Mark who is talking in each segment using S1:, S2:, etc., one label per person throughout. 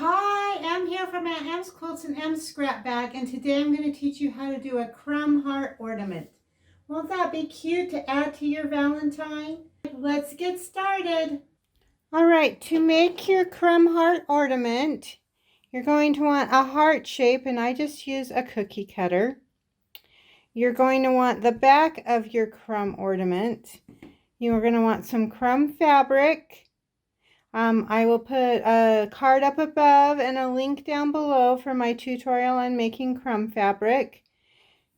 S1: Hi, I'm here from Aunt Em's Quilts and Em's Scrap Bag, and today I'm going to teach you how to do a crumb heart ornament. Won't that be cute to add to your Valentine? Let's get started. All right, to make your crumb heart ornament, you're going to want a heart shape, and I just use a cookie cutter. You're going to want the back of your crumb ornament. You're going to want some crumb fabric. I will put a card up above and a link down below for my tutorial on making crumb fabric.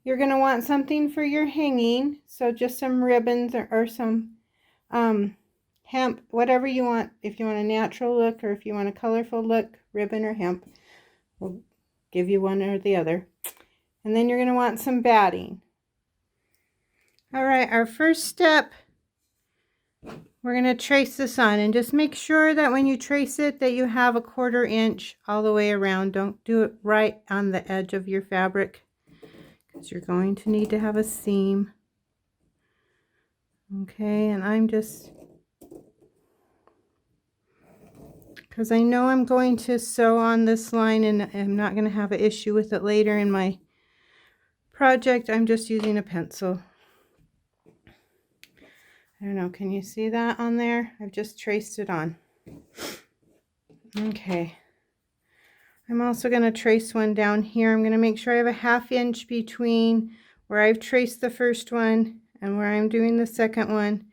S1: You're going to want something for your hanging, so just some ribbons or some hemp, whatever you want. If you want a natural look or if you want a colorful look, ribbon or hemp. We'll give you one or the other. And then you're going to want some batting. All right, our first step, we're going to trace this on, and just make sure that when you trace it that you have a 1/4 inch all the way around. Don't do it right on the edge of your fabric because you're going to need to have a seam. Okay, and I'm just, because I know I'm going to sew on this line and I'm not going to have an issue with it later in my project, I'm just using a pencil. I don't know, can you see that on there? I've just traced it on. Okay. I'm also going to trace one down here. I'm going to make sure I have a 1/2 inch between where I've traced the first one and where I'm doing the second one.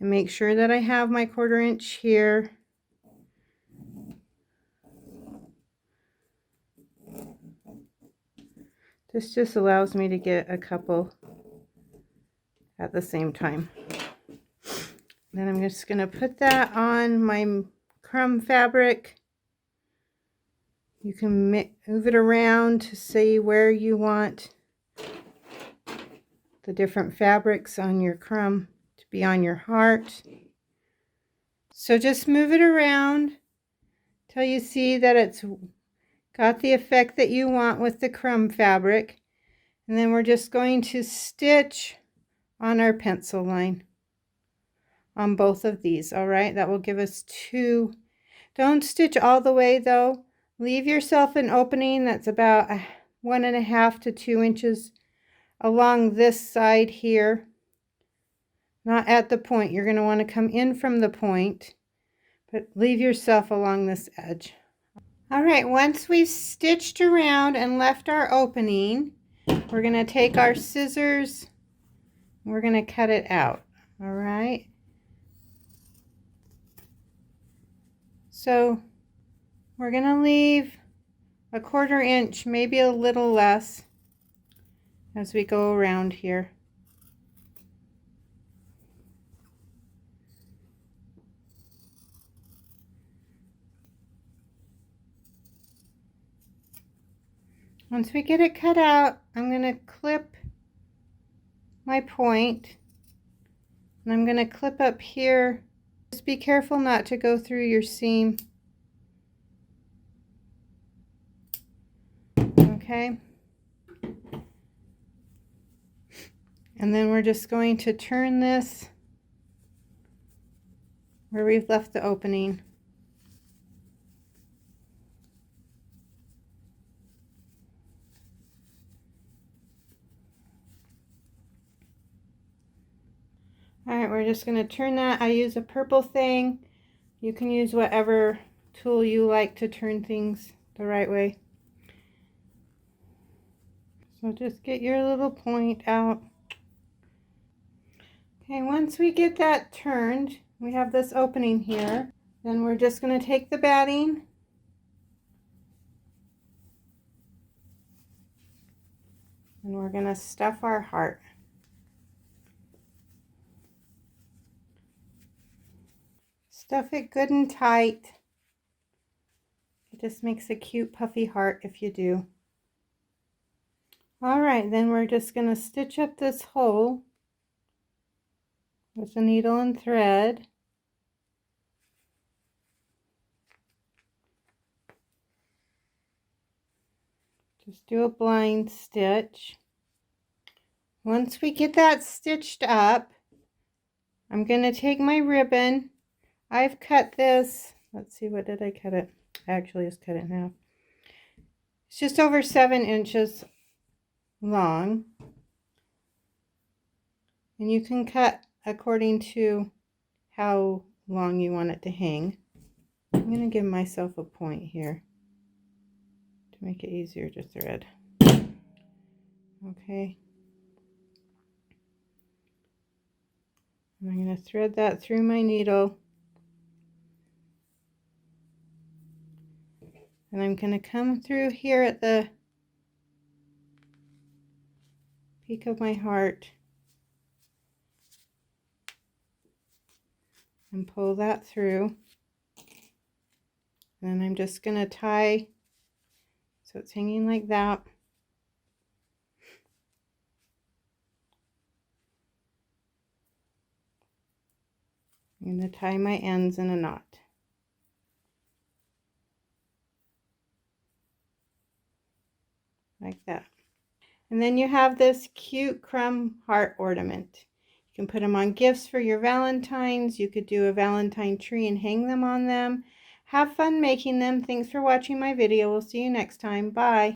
S1: And make sure that I have my 1/4 inch here. This just allows me to get a couple at the same time. Then I'm just going to put that on my crumb fabric. You can move it around to see where you want the different fabrics on your crumb to be on your heart. So just move it around till you see that it's got the effect that you want with the crumb fabric. And then we're just going to stitch on our pencil line on both of these. All right, that will give us 2. Don't stitch all the way though. Leave yourself an opening that's about 1.5 to 2 inches along this side here, not at the point. You're going to want to come in from the point, but leave yourself along this edge. All right, once we've stitched around and left our opening, we're going to take our scissors and we're going to cut it out. All right, so we're going to leave a 1/4 inch, maybe a little less, as we go around here. Once we get it cut out, I'm going to clip my point, and I'm going to clip up here. Just be careful not to go through your seam. Okay. And then we're just going to turn this where we've left the opening. Alright, we're just going to turn that. I use a purple thing. You can use whatever tool you like to turn things the right way. So just get your little point out. Okay, once we get that turned, we have this opening here. Then we're just going to take the batting and we're going to stuff our heart. Stuff it good and tight. It just makes a cute puffy heart if you do. Alright, then we're just going to stitch up this hole with a needle and thread. Just do a blind stitch. Once we get that stitched up, I'm going to take my ribbon. I've cut this, let's see, what did I cut it? Actually, just cut it in half. It's just over 7 inches long. And you can cut according to how long you want it to hang. I'm going to give myself a point here to make it easier to thread. Okay. And I'm going to thread that through my needle. And I'm going to come through here at the peak of my heart and pull that through. And I'm just going to tie so it's hanging like that. I'm going to tie my ends in a knot. Like that. And then you have this cute crumb heart ornament. You can put them on gifts for your Valentines. You could do a Valentine tree and hang them on them. Have fun making them. Thanks for watching my video. We'll see you next time. Bye.